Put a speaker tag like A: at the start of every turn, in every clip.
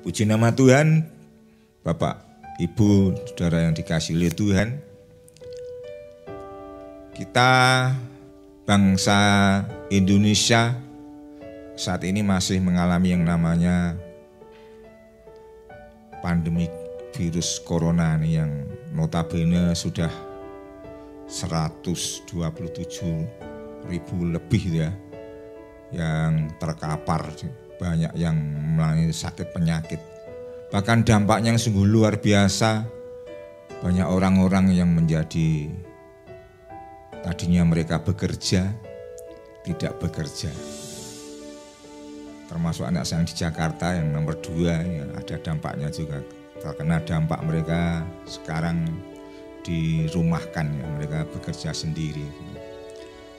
A: Puji nama Tuhan, Bapak, Ibu, Saudara yang dikasihi oleh Tuhan. Kita bangsa Indonesia saat ini masih mengalami yang namanya pandemi virus corona ini yang notabene sudah 127.000 lebih ya yang terkapar, banyak yang mengalami sakit penyakit. Bahkan dampaknya yang sungguh luar biasa, banyak orang-orang yang menjadi tadinya mereka bekerja, tidak bekerja. Termasuk anak saya yang di Jakarta yang nomor 2 ya, ada dampaknya juga, terkena dampak mereka sekarang dirumahkan ya, mereka bekerja sendiri.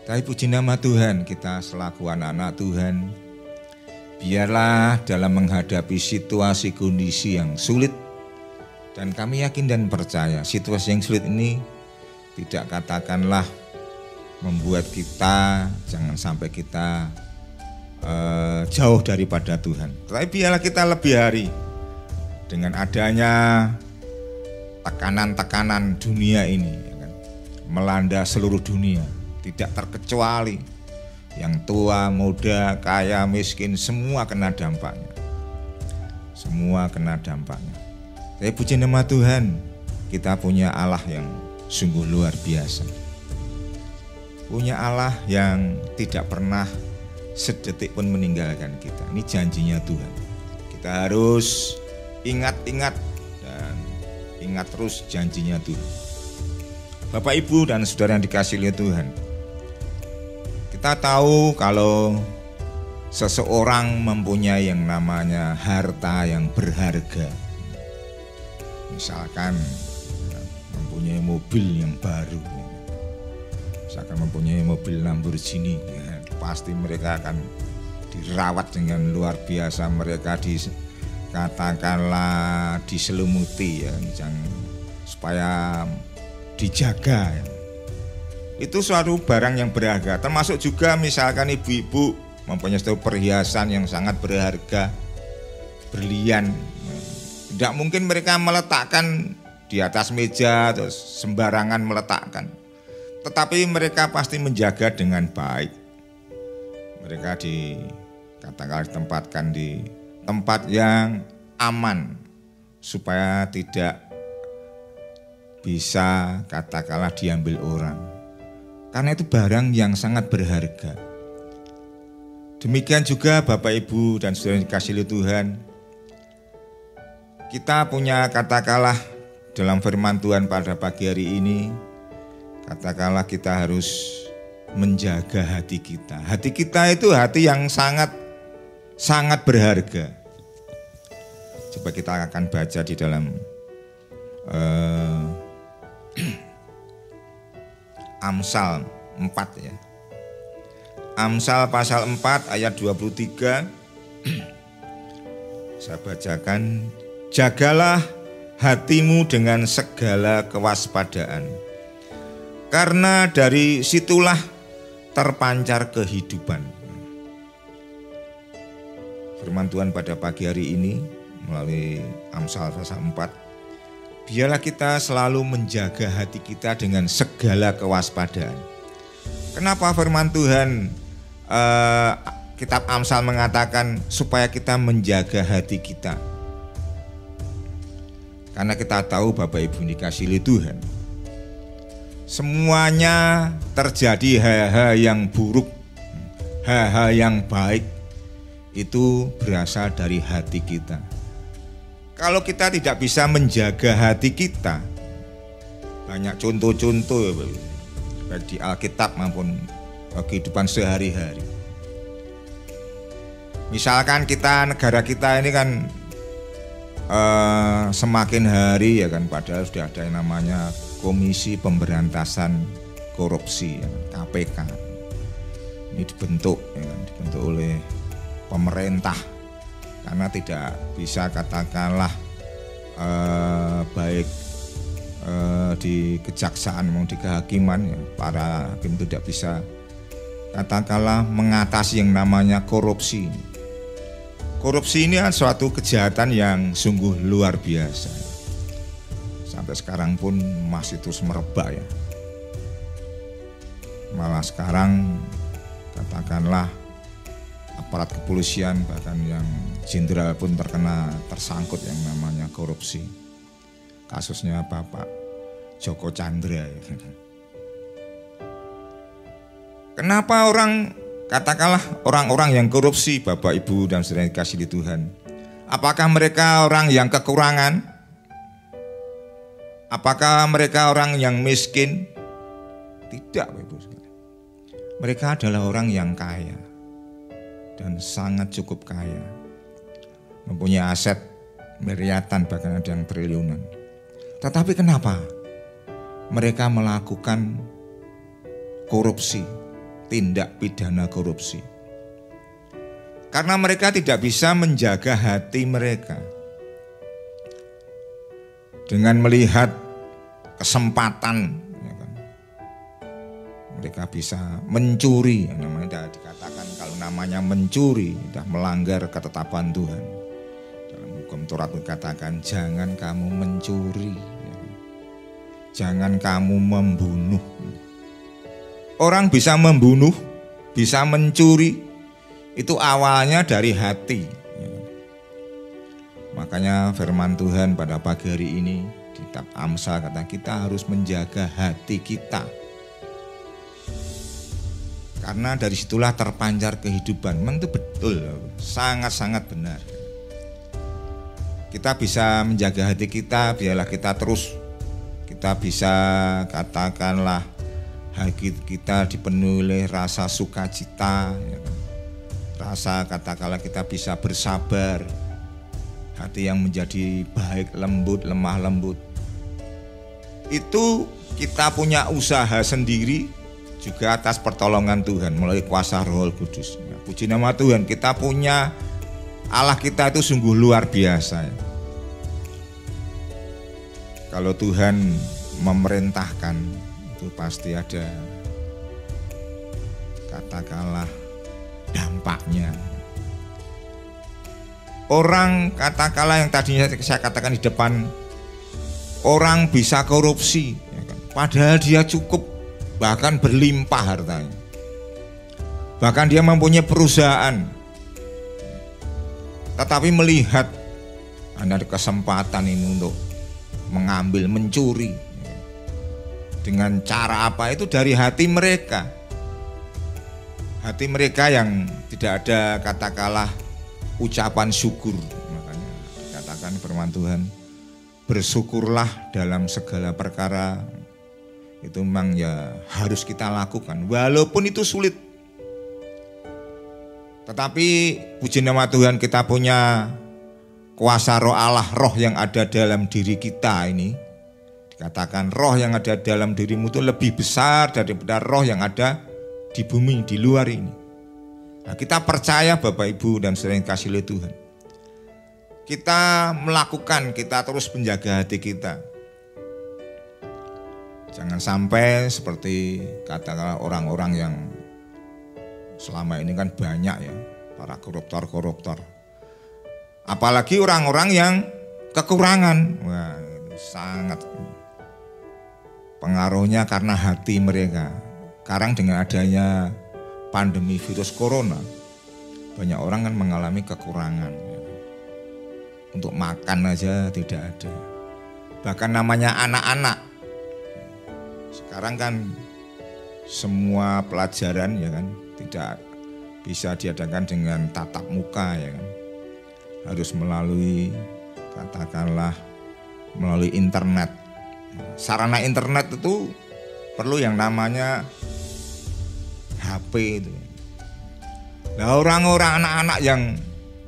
A: Tapi puji nama Tuhan, kita selaku anak-anak Tuhan, biarlah dalam menghadapi situasi kondisi yang sulit, dan kami yakin dan percaya situasi yang sulit ini tidak katakanlah membuat kita, jangan sampai kita jauh daripada Tuhan. Tapi biarlah kita lebih hari dengan adanya tekanan-tekanan dunia ini ya kan, melanda seluruh dunia, tidak terkecuali. Yang tua, muda, kaya, miskin, semua kena dampaknya. Semua kena dampaknya. Tapi puji nama Tuhan, kita punya Allah yang sungguh luar biasa. Punya Allah yang tidak pernah sedetik pun meninggalkan kita. Ini janjinya Tuhan. Kita harus ingat-ingat dan ingat terus janjinya Tuhan. Bapak, Ibu, dan Saudara yang dikasihi oleh Tuhan, kita tahu kalau seseorang mempunyai yang namanya harta yang berharga, misalkan mempunyai mobil yang baru, misalkan mempunyai mobil Lamborghini, ya, pasti mereka akan dirawat dengan luar biasa, mereka katakanlah diselumuti ya, supaya dijaga ya. Itu suatu barang yang berharga. Termasuk juga misalkan ibu-ibu mempunyai suatu perhiasan yang sangat berharga, berlian. Tidak mungkin mereka meletakkan di atas meja atau sembarangan meletakkan. Tetapi mereka pasti menjaga dengan baik. Mereka ditempatkan di tempat yang aman supaya tidak bisa katakanlah diambil orang. Karena itu barang yang sangat berharga. Demikian juga Bapak, Ibu, dan Saudara yang dikasihi oleh Tuhan, kita punya katakanlah dalam firman Tuhan pada pagi hari ini, katakanlah kita harus menjaga hati kita. Hati kita itu hati yang sangat berharga. Coba kita akan baca di dalam Amsal 4 ya. Amsal pasal 4 ayat 23. Saya bacakan. Jagalah hatimu dengan segala kewaspadaan, karena dari situlah terpancar kehidupan. Firman Tuhan pada pagi hari ini melalui Amsal pasal 4. Biarlah kita selalu menjaga hati kita dengan segala kewaspadaan. Kenapa firman Tuhan kitab Amsal mengatakan supaya kita menjaga hati kita? Karena kita tahu Bapak, Ibu, dikasihi oleh Tuhan, semuanya terjadi hal-hal yang buruk, hal-hal yang baik itu berasal dari hati kita. Kalau kita tidak bisa menjaga hati kita, banyak contoh-contoh baik di Alkitab maupun kehidupan sehari-hari. Misalkan negara kita ini kan semakin hari ya kan, padahal sudah ada yang namanya Komisi Pemberantasan Korupsi ya, KPK. Ini dibentuk oleh pemerintah. Karena tidak bisa katakanlah baik di kejaksaan maupun di kehakiman ya, para hakim tidak bisa katakanlah mengatasi yang namanya korupsi. Korupsi ini kan suatu kejahatan yang sungguh luar biasa. Sampai sekarang pun masih terus merebak ya. Malah sekarang katakanlah aparat kepolisian bahkan yang jenderal pun tersangkut yang namanya korupsi. Kasusnya Bapak Joko Chandra ya. Kenapa katakanlah orang-orang yang korupsi, Bapak Ibu dan saudara yang dikasihi Tuhan, apakah mereka orang yang kekurangan? Apakah mereka orang yang miskin? Tidak, Bapak Ibu. Mereka adalah orang yang kaya dan sangat cukup kaya, mempunyai aset miliaran bahkan ada yang triliunan. Tetapi kenapa mereka melakukan korupsi, tindak pidana korupsi? Karena mereka tidak bisa menjaga hati mereka dengan melihat kesempatan. Mereka bisa mencuri, namanya dikatakan kalau namanya mencuri sudah melanggar ketetapan Tuhan. Dalam hukum Taurat dikatakan jangan kamu mencuri, jangan kamu membunuh. Orang bisa membunuh, bisa mencuri, itu awalnya dari hati. Makanya firman Tuhan pada pagi hari ini di kitab Amsal kata kita harus menjaga hati kita. Karena dari situlah terpancar kehidupan. Memang itu betul, sangat-sangat benar. Kita bisa menjaga hati kita, biarlah kita bisa katakanlah hati kita dipenuhi oleh rasa sukacita, ya kan? Rasa katakanlah kita bisa bersabar, hati yang menjadi baik, lembut, lemah lembut. Itu kita punya usaha sendiri, juga atas pertolongan Tuhan melalui kuasa Roh Kudus. Ya, puji nama Tuhan, kita punya Allah kita itu sungguh luar biasa. Ya. Kalau Tuhan memerintahkan itu pasti ada katakanlah dampaknya. Orang katakanlah yang tadinya saya katakan di depan, orang bisa korupsi, ya kan? Padahal dia cukup bahkan berlimpah hartanya, bahkan dia mempunyai perusahaan, tetapi melihat ada kesempatan ini untuk mengambil, mencuri, dengan cara apa itu dari hati mereka yang tidak ada katakanlah ucapan syukur. Makanya dikatakan firman Tuhan, bersyukurlah dalam segala perkara. Itu memang ya harus kita lakukan walaupun itu sulit. Tetapi puji nama Tuhan, kita punya kuasa Roh Allah, roh yang ada dalam diri kita ini. Dikatakan roh yang ada dalam dirimu itu lebih besar daripada roh yang ada di bumi, di luar ini. Nah, kita percaya Bapak Ibu dan saudara yang dikasihi oleh Tuhan, kita melakukan, kita terus menjaga hati kita. Jangan sampai seperti katakanlah orang-orang yang selama ini kan banyak ya, para koruptor. Apalagi orang-orang yang kekurangan. Wah, itu sangat pengaruhnya karena hati mereka. Sekarang dengan adanya pandemi virus corona, banyak orang kan mengalami kekurangan. Ya. Untuk makan aja tidak ada. Bahkan namanya anak-anak. Sekarang kan semua pelajaran ya kan tidak bisa diadakan dengan tatap muka ya kan. Harus melalui katakanlah melalui internet. Sarana internet itu perlu yang namanya HP itu. Nah, orang-orang anak-anak yang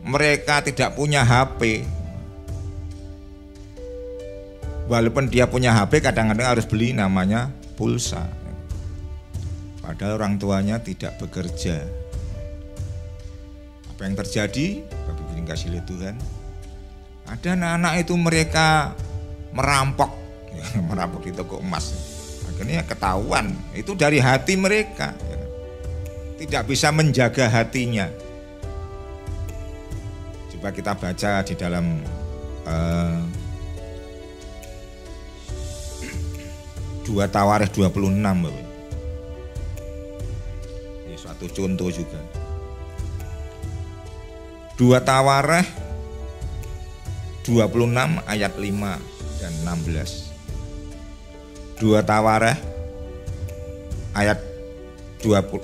A: mereka tidak punya HP, walaupun dia punya HP kadang-kadang harus beli namanya pulsa. Padahal orang tuanya tidak bekerja. Apa yang terjadi? Bapak Ibu dikasihi oleh Tuhan, ada anak-anak itu mereka merampok di toko emas. Akhirnya ketahuan, itu dari hati mereka. Tidak bisa menjaga hatinya. Coba kita baca di dalam 2 Tawarikh 26, Bapak. Ini suatu contoh juga. 2 Tawarikh 26 ayat 5 dan 16. 2 Tawarikh ayat 20,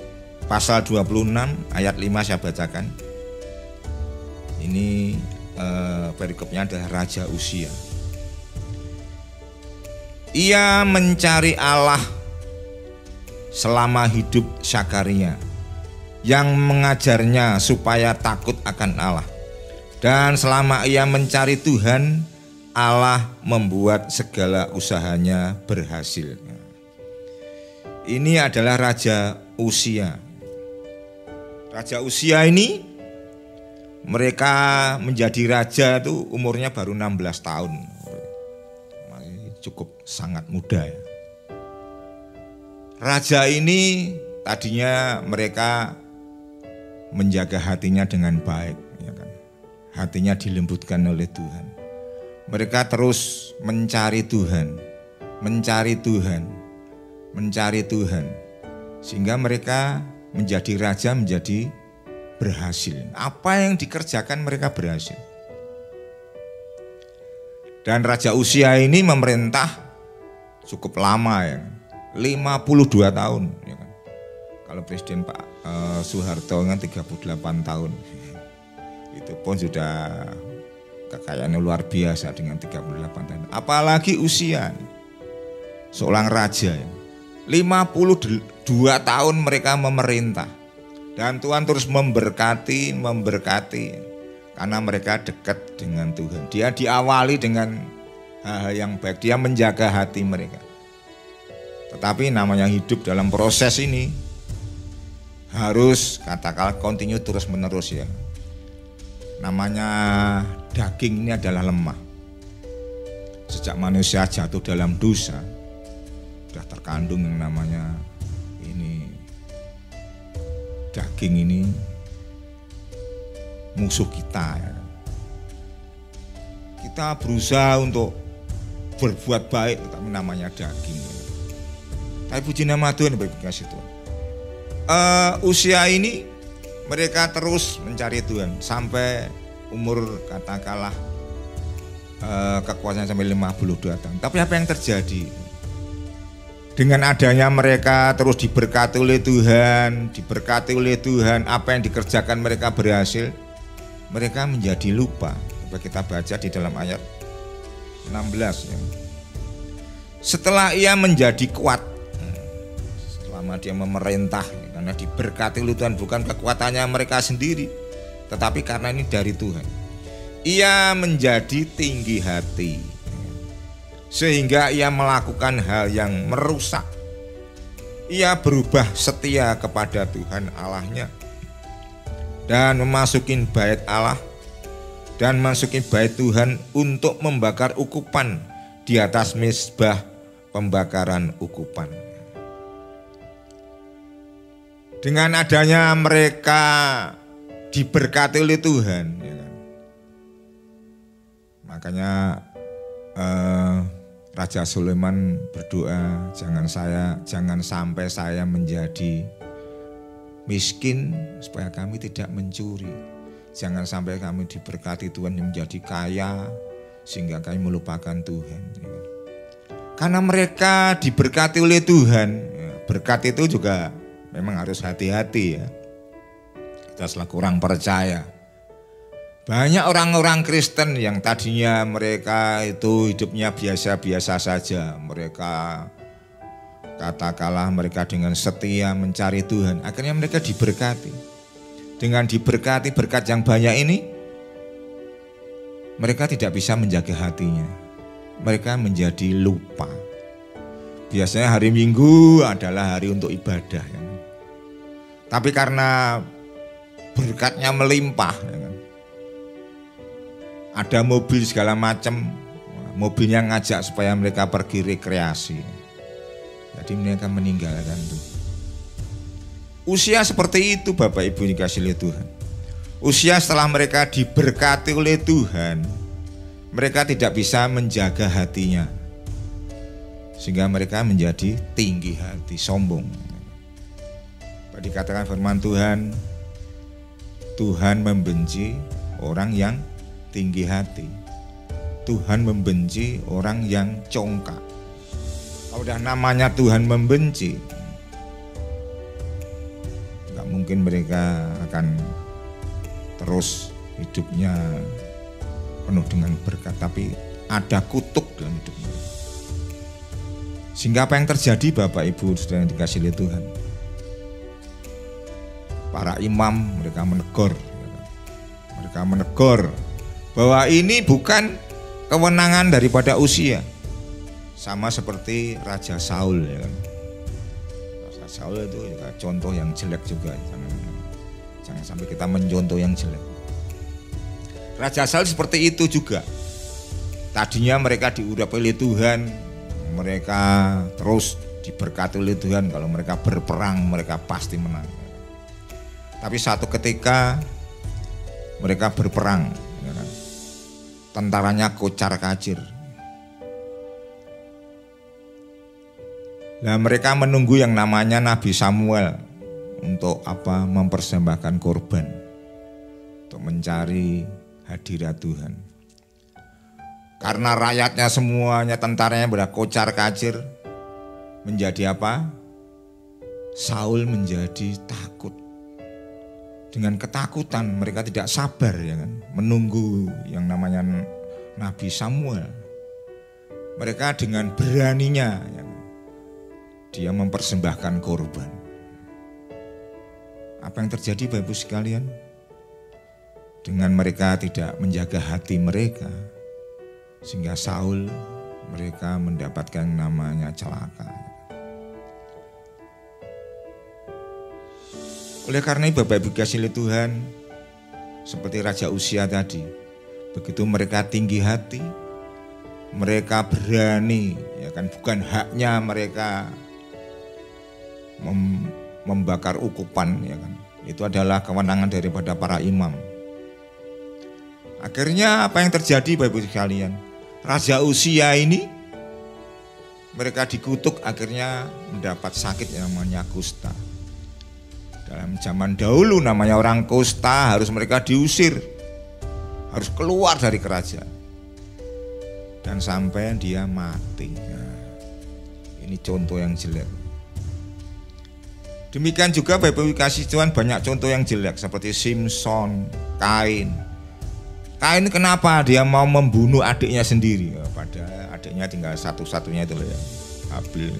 A: pasal 26 ayat 5 saya bacakan. Ini perikopnya adalah Raja Uzia. Ia mencari Allah selama hidup Zakaria, yang mengajarnya supaya takut akan Allah. Dan selama ia mencari Tuhan, Allah membuat segala usahanya berhasil. Ini adalah Raja Uzia. Raja Uzia ini, mereka menjadi raja itu umurnya baru 16 tahun. Cukup sangat muda ya. Raja ini tadinya mereka menjaga hatinya dengan baik, ya kan? Hatinya dilembutkan oleh Tuhan. Mereka terus mencari Tuhan, mencari Tuhan, mencari Tuhan, sehingga mereka menjadi raja, menjadi berhasil. Apa yang dikerjakan mereka berhasil. Dan Raja Uzia ini memerintah cukup lama ya, 52 tahun ya kan. Kalau Presiden Pak Soeharto kan 38 tahun. Itu pun sudah kekayaannya luar biasa dengan 38 tahun. Apalagi Uzia, seorang raja ya. 52 tahun mereka memerintah. Dan Tuhan terus memberkati, karena mereka dekat dengan Tuhan. Dia diawali dengan hal yang baik, dia menjaga hati mereka. Tetapi namanya hidup dalam proses ini harus katakan continue terus menerus ya. Namanya daging ini adalah lemah. Sejak manusia jatuh dalam dosa, sudah terkandung yang namanya ini daging ini musuh kita ya. Kita berusaha untuk berbuat baik, tapi namanya daging ya. Tapi puji nama Tuhan, baik kasih Tuhan. Uzia ini mereka terus mencari Tuhan sampai umur katakanlah kekuasaan sampai 52 tahun. Tapi apa yang terjadi? Dengan adanya mereka terus diberkati oleh Tuhan, apa yang dikerjakan mereka berhasil. Mereka menjadi lupa. Coba kita baca di dalam ayat 16 ya. Setelah ia menjadi kuat, selama dia memerintah, karena diberkati oleh Tuhan, bukan kekuatannya mereka sendiri, tetapi karena ini dari Tuhan. Ia menjadi tinggi hati, sehingga ia melakukan hal yang merusak. Ia berubah setia kepada Tuhan Allahnya, dan memasukin bait Allah dan masukin bait Tuhan untuk membakar ukupan di atas mezbah pembakaran ukupan. Dengan adanya mereka diberkati oleh Tuhan ya kan? Makanya Raja Sulaiman berdoa, jangan sampai saya menjadi miskin supaya kami tidak mencuri. Jangan sampai kami diberkati Tuhan yang menjadi kaya sehingga kami melupakan Tuhan. Karena mereka diberkati oleh Tuhan. Berkat itu juga memang harus hati-hati ya. Kita selaku orang percaya. Banyak orang-orang Kristen yang tadinya mereka itu hidupnya biasa-biasa saja. Mereka katakanlah mereka dengan setia mencari Tuhan, akhirnya mereka diberkati. Dengan diberkati berkat yang banyak ini, mereka tidak bisa menjaga hatinya. Mereka menjadi lupa. Biasanya hari Minggu adalah hari untuk ibadah ya. Tapi karena berkatnya melimpah ya kan? Ada mobil segala macam, mobilnya ngajak supaya mereka pergi rekreasi. Jadi mereka meninggalkan Tuhan. Uzia seperti itu Bapak Ibu dikasih oleh Tuhan. Usia setelah mereka diberkati oleh Tuhan, mereka tidak bisa menjaga hatinya, sehingga mereka menjadi tinggi hati, sombong. Dikatakan firman Tuhan, Tuhan membenci orang yang tinggi hati. Tuhan membenci orang yang congkak. Kalau udah namanya Tuhan membenci, nggak mungkin mereka akan terus hidupnya penuh dengan berkat, tapi ada kutuk dalam hidup mereka. Sehingga apa yang terjadi Bapak Ibu Saudara yang dikasihi oleh Tuhan? Para imam mereka menegur bahwa ini bukan kewenangan daripada Uzia. Sama seperti Raja Saul, ya kan? Raja Saul itu juga contoh yang jelek juga. Jangan sampai kita mencontoh yang jelek. Raja Saul seperti itu juga. Tadinya mereka diurapi oleh Tuhan, mereka terus diberkati oleh Tuhan. Kalau mereka berperang mereka pasti menang. Tapi satu ketika mereka berperang, ya kan? Tentaranya kocar-kacir. Nah, mereka menunggu yang namanya Nabi Samuel untuk apa? Mempersembahkan korban, untuk mencari hadirat Tuhan. Karena rakyatnya semuanya, tentaranya berada kocar-kacir, menjadi apa? Saul menjadi takut. Dengan ketakutan mereka tidak sabar, ya kan, menunggu yang namanya Nabi Samuel. Mereka dengan beraninya, ya kan, dia mempersembahkan korban. Apa yang terjadi Bapak Ibu sekalian? Dengan mereka tidak menjaga hati mereka, sehingga Saul mereka mendapatkan namanya celaka. Oleh karena itu Bapak Ibu kasih Tuhan, seperti Raja Uzia tadi, begitu mereka tinggi hati, mereka berani, ya kan, bukan haknya mereka membakar ukupan, ya kan. Itu adalah kewenangan daripada para imam. Akhirnya apa yang terjadi Bapak Ibu sekalian? Raja Uzia ini mereka dikutuk, akhirnya mendapat sakit yang namanya kusta. Dalam zaman dahulu namanya orang kusta, harus mereka diusir, harus keluar dari kerajaan, dan sampai dia mati. Nah, ini contoh yang jelek. Demikian juga Bapak Ibu kasih Tuhan, banyak contoh yang jelek seperti Simson, Kain. Kain kenapa dia mau membunuh adiknya sendiri? Padahal adiknya tinggal satu-satunya itu ya, Habil.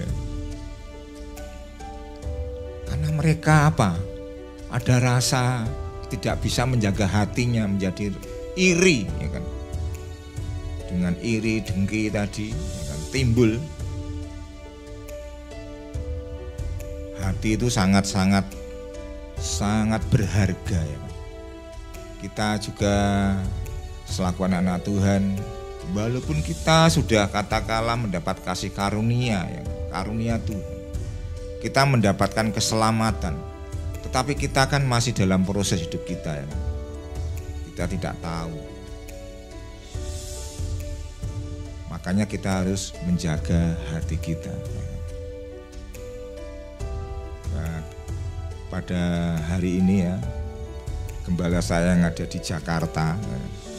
A: Karena mereka apa? Ada rasa tidak bisa menjaga hatinya, menjadi iri, ya kan? Dengan iri, dengki tadi, ya kan, timbul. Hati itu sangat berharga, ya kan? Kita juga selaku anak-anak Tuhan, walaupun kita sudah katakanlah mendapat kasih karunia, ya, karunia Tuhan, kita mendapatkan keselamatan, tetapi kita kan masih dalam proses hidup kita, ya. Kita tidak tahu. Makanya kita harus menjaga hati kita. Nah, pada hari ini ya, gembala saya yang ada di Jakarta,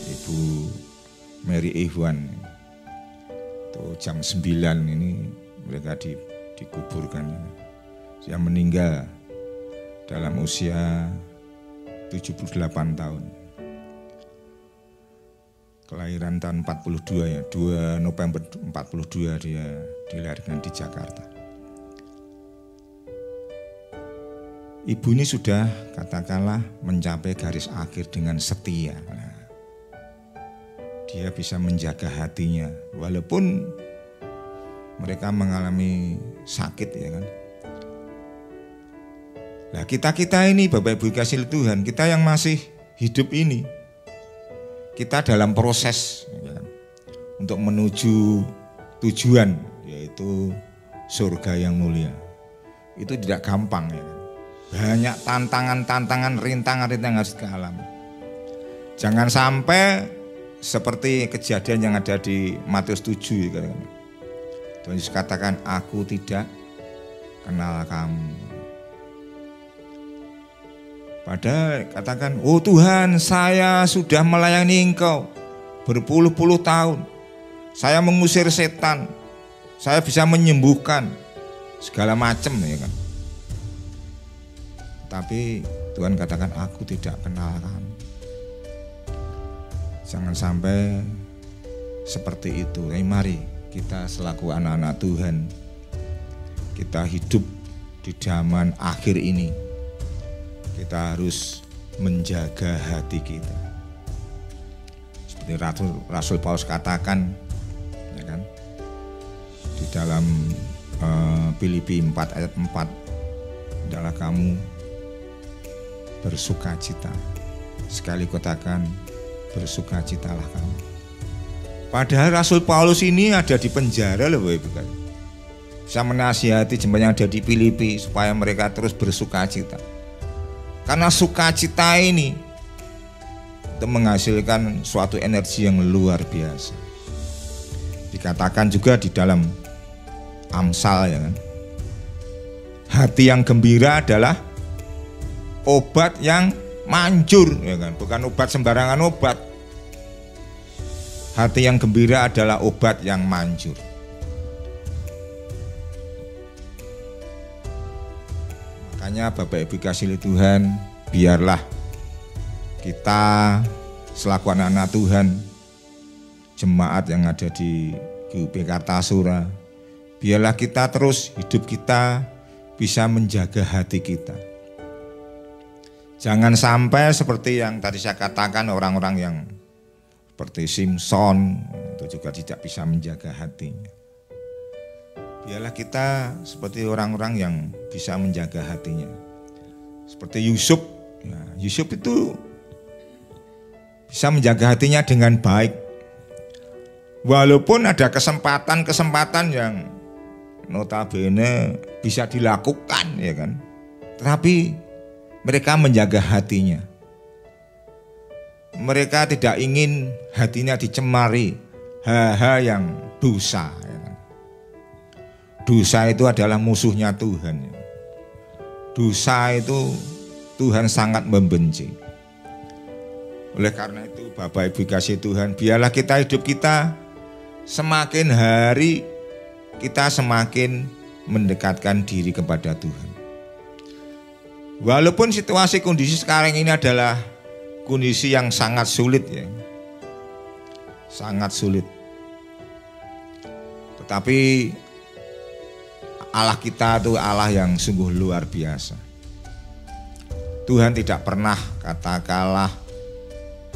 A: Ibu Mary Ikhwan, itu jam 9 ini mereka dikuburkan. Dia meninggal dalam usia 78 tahun. Kelahiran tahun 42 ya, 2 November 42 dia dilahirkan di Jakarta. Ibu ini sudah katakanlah mencapai garis akhir dengan setia. Nah, dia bisa menjaga hatinya walaupun mereka mengalami sakit, ya kan. Nah, kita ini Bapak Ibu kasih Tuhan, kita yang masih hidup ini, kita dalam proses, ya kan, untuk menuju tujuan, yaitu surga yang mulia. Itu tidak gampang, ya kan. Banyak tantangan-tantangan, rintangan-rintangan harus kita alami. Jangan sampai seperti kejadian yang ada di Matius 7. Tuhan Yesus katakan, aku tidak kenal kamu. Padahal katakan, oh Tuhan, saya sudah melayani Engkau berpuluh-puluh tahun. Saya mengusir setan, saya bisa menyembuhkan segala macam, ya kan. Tapi Tuhan katakan, aku tidak kenal kamu. Jangan sampai seperti itu. Mari kita selaku anak-anak Tuhan, kita hidup di zaman akhir ini, kita harus menjaga hati kita. Seperti Rasul Paulus katakan, ya kan, di dalam Filipi 4 ayat 4, adalah kamu bersukacita. Sekali katakan, bersukacitalah kamu. Padahal Rasul Paulus ini ada di penjara loh, Bapak Ibu. Bisa menasihati jemaat yang ada di Filipi supaya mereka terus bersukacita. Karena sukacita ini itu menghasilkan suatu energi yang luar biasa. Dikatakan juga di dalam Amsal, ya kan, hati yang gembira adalah obat yang manjur, ya kan, bukan obat sembarangan obat. Hati yang gembira adalah obat yang manjur. Makanya Bapak Ibu kasih Tuhan, biarlah kita selaku anak-anak Tuhan, jemaat yang ada di GUP Kartasura, biarlah kita terus hidup kita bisa menjaga hati kita. Jangan sampai seperti yang tadi saya katakan, orang-orang yang seperti Simson itu juga tidak bisa menjaga hatinya. Biarlah kita seperti orang-orang yang bisa menjaga hatinya. Seperti Yusuf, ya, Yusuf itu bisa menjaga hatinya dengan baik. Walaupun ada kesempatan-kesempatan yang notabene bisa dilakukan, ya kan, tetapi mereka menjaga hatinya. Mereka tidak ingin hatinya dicemari hal-hal yang dosa, ya kan? Dosa itu adalah musuhnya Tuhan, ya. Dosa itu Tuhan sangat membenci. Oleh karena itu Bapak Ibu kasih Tuhan, biarlah kita hidup kita semakin hari kita semakin mendekatkan diri kepada Tuhan. Walaupun situasi kondisi sekarang ini adalah kondisi yang sangat sulit, ya, sangat sulit. Tetapi Allah kita itu Allah yang sungguh luar biasa. Tuhan tidak pernah katakanlah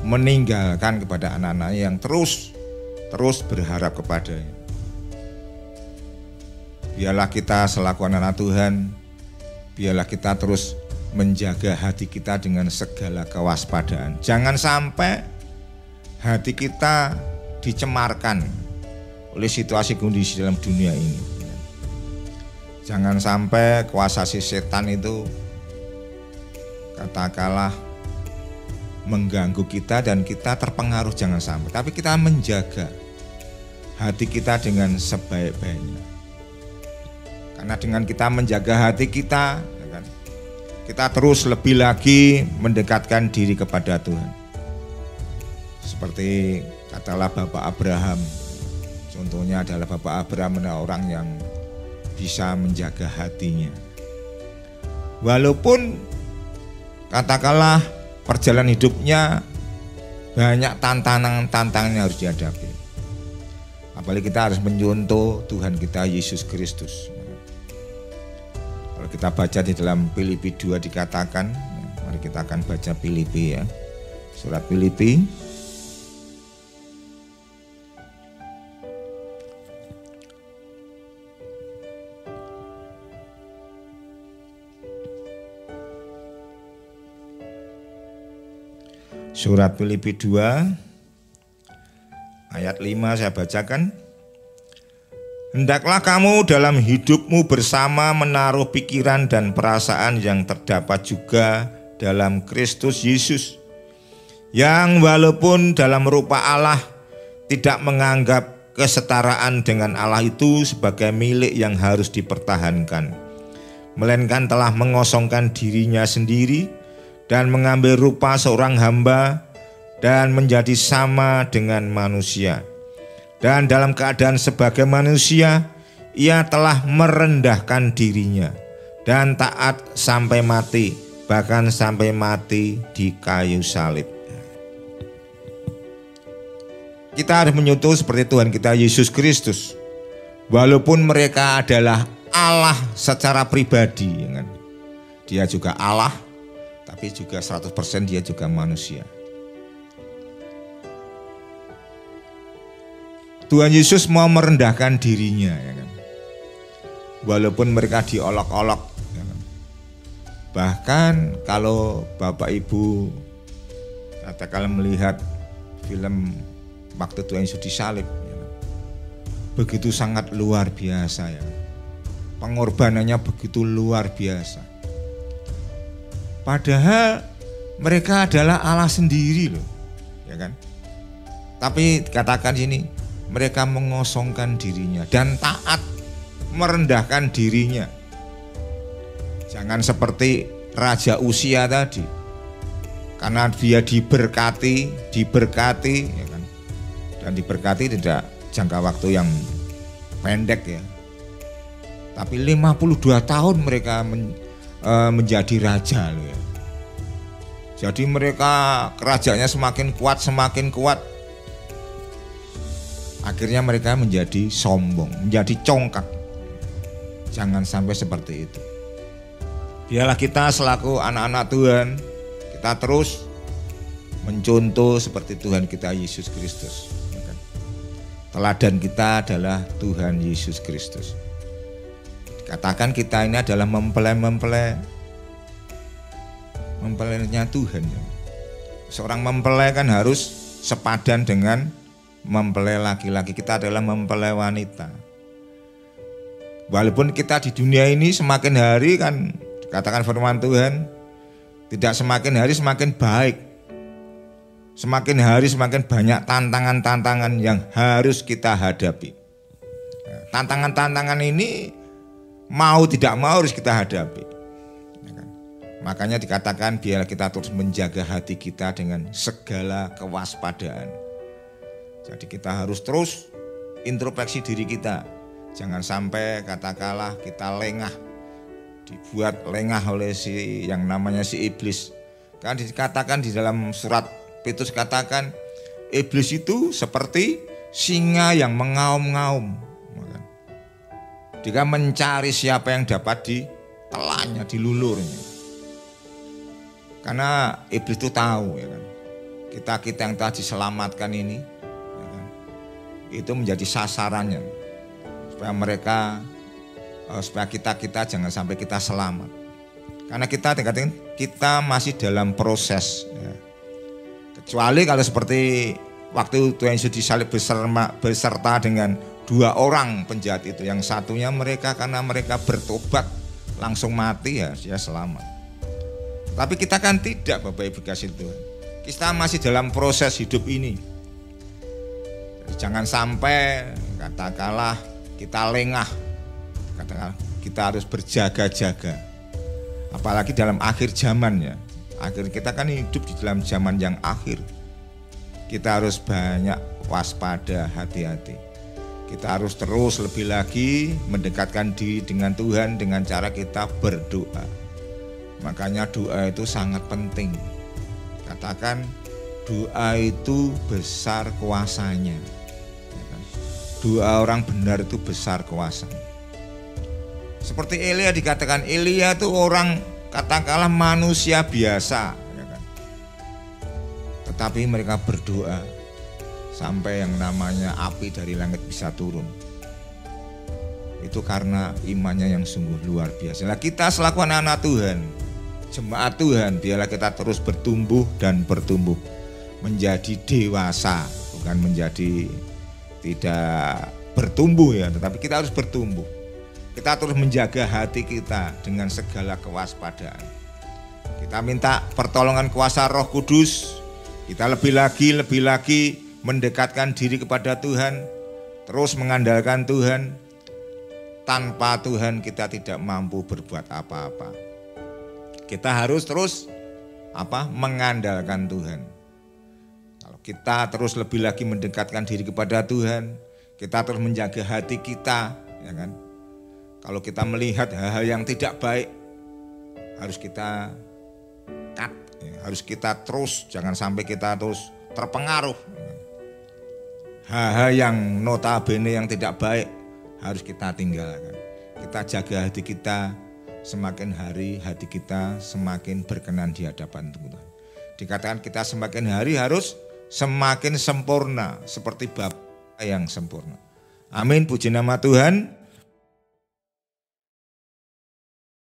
A: meninggalkan kepada anak-anaknya yang terus berharap kepadanya. Biarlah kita selaku anak-anak Tuhan, biarlah kita terus menjaga hati kita dengan segala kewaspadaan. Jangan sampai hati kita dicemarkan oleh situasi kondisi dalam dunia ini. Jangan sampai kuasa si setan itu katakanlah mengganggu kita dan kita terpengaruh, jangan sampai. Tapi kita menjaga hati kita dengan sebaik-baiknya. Karena dengan kita menjaga hati kita, kita terus lebih lagi mendekatkan diri kepada Tuhan. Seperti katalah Bapak Abraham. Contohnya adalah Bapak Abraham adalah orang yang bisa menjaga hatinya. Walaupun katakanlah perjalanan hidupnya banyak tantangan yang harus dihadapi. Apalagi kita harus menyontoh Tuhan kita Yesus Kristus. Kalau kita baca di dalam Filipi 2 dikatakan, mari kita akan baca Filipi, ya. Surat Filipi Surat Filipi 2 ayat 5 saya bacakan. Hendaklah kamu dalam hidupmu bersama menaruh pikiran dan perasaan yang terdapat juga dalam Kristus Yesus, yang walaupun dalam rupa Allah tidak menganggap kesetaraan dengan Allah itu sebagai milik yang harus dipertahankan, melainkan telah mengosongkan dirinya sendiri dan mengambil rupa seorang hamba dan menjadi sama dengan manusia. Dan dalam keadaan sebagai manusia, ia telah merendahkan dirinya dan taat sampai mati, bahkan sampai mati di kayu salib. Kita harus menyentuh seperti Tuhan kita Yesus Kristus. Walaupun mereka adalah Allah secara pribadi, ya kan? Dia juga Allah, tapi juga 100% dia juga manusia. Tuhan Yesus mau merendahkan dirinya, ya kan? Walaupun mereka diolok-olok, ya kan? Bahkan kalau Bapak Ibu katakan melihat film waktu Tuhan Yesus disalib, ya, begitu sangat luar biasa, ya. Pengorbanannya begitu luar biasa. Padahal mereka adalah Allah sendiri loh, ya kan? Tapi katakan sini, mereka mengosongkan dirinya dan taat, merendahkan dirinya. Jangan seperti Raja Usia tadi, karena dia diberkati, ya kan? Dan diberkati tidak jangka waktu yang pendek, ya. Tapi 52 tahun mereka menjadi raja loh, ya. Jadi mereka kerajaannya semakin kuat. Akhirnya mereka menjadi sombong, menjadi congkak. Jangan sampai seperti itu. Biarlah kita selaku anak-anak Tuhan, kita terus mencontoh seperti Tuhan kita Yesus Kristus. Teladan kita adalah Tuhan Yesus Kristus. Dikatakan kita ini adalah mempelainya Tuhan. Seorang mempelai kan harus sepadan dengan mempelai laki-laki. Kita adalah mempelai wanita. Walaupun kita di dunia ini semakin hari kan dikatakan firman Tuhan, tidak semakin hari semakin baik. Semakin hari semakin banyak tantangan-tantangan yang harus kita hadapi. Tantangan-tantangan ini mau tidak mau harus kita hadapi. Makanya dikatakan biarlah kita terus menjaga hati kita dengan segala kewaspadaan. Jadi kita harus terus introspeksi diri kita. Jangan sampai katakanlah kita lengah, dibuat lengah oleh si yang namanya si iblis. Kan dikatakan di dalam surat Petrus katakan iblis itu seperti singa yang mengaum-ngaum. Dia mencari siapa yang dapat ditelannya, dilulurnya. Karena iblis itu tahu, ya kan, kita yang telah diselamatkan ini, ya kan, itu menjadi sasarannya supaya kita jangan sampai kita selamat. Karena kita masih dalam proses, ya. Kecuali kalau seperti waktu Tuhan Yesus disalib beserta dengan 2 orang penjahat itu, yang satunya karena mereka bertobat langsung mati, ya dia selamat. Tapi kita kan tidak, Bapak Ibu kasih Tuhan. Kita masih dalam proses hidup ini. Jadi jangan sampai katakanlah kita lengah. Katakanlah kita harus berjaga-jaga. Apalagi dalam akhir zaman, ya. Akhir kita kan hidup di dalam zaman yang akhir. Kita harus banyak waspada, hati-hati. Kita harus terus lebih lagi mendekatkan diri dengan Tuhan dengan cara kita berdoa. Makanya doa itu sangat penting. Katakan doa itu besar kuasanya. Doa orang benar itu besar kuasanya. Seperti Elia dikatakan, Elia itu orang katakanlah manusia biasa, ya kan? Tetapi mereka berdoa sampai yang namanya api dari langit bisa turun. Itu karena imannya yang sungguh luar biasa. Nah, kita selaku anak-anak Tuhan, jemaat Tuhan, biarlah kita terus bertumbuh dan bertumbuh menjadi dewasa, bukan menjadi tidak bertumbuh, ya, tetapi kita harus bertumbuh. Kita terus menjaga hati kita dengan segala kewaspadaan. Kita minta pertolongan kuasa Roh Kudus Kita lebih lagi mendekatkan diri kepada Tuhan, terus mengandalkan Tuhan. Tanpa Tuhan kita tidak mampu berbuat apa-apa. Kita harus terus mengandalkan Tuhan. Kalau kita terus lebih lagi mendekatkan diri kepada Tuhan, kita terus menjaga hati kita, ya kan? Kalau kita melihat hal-hal yang tidak baik, harus kita cut, ya, harus kita terus, jangan sampai kita terus terpengaruh. Hal-hal yang notabene yang tidak baik harus kita tinggalkan. Kita jaga hati kita, semakin hari hati kita semakin berkenan di hadapan Tuhan. Dikatakan kita semakin hari harus semakin sempurna seperti Bapa yang sempurna. Amin, puji nama Tuhan.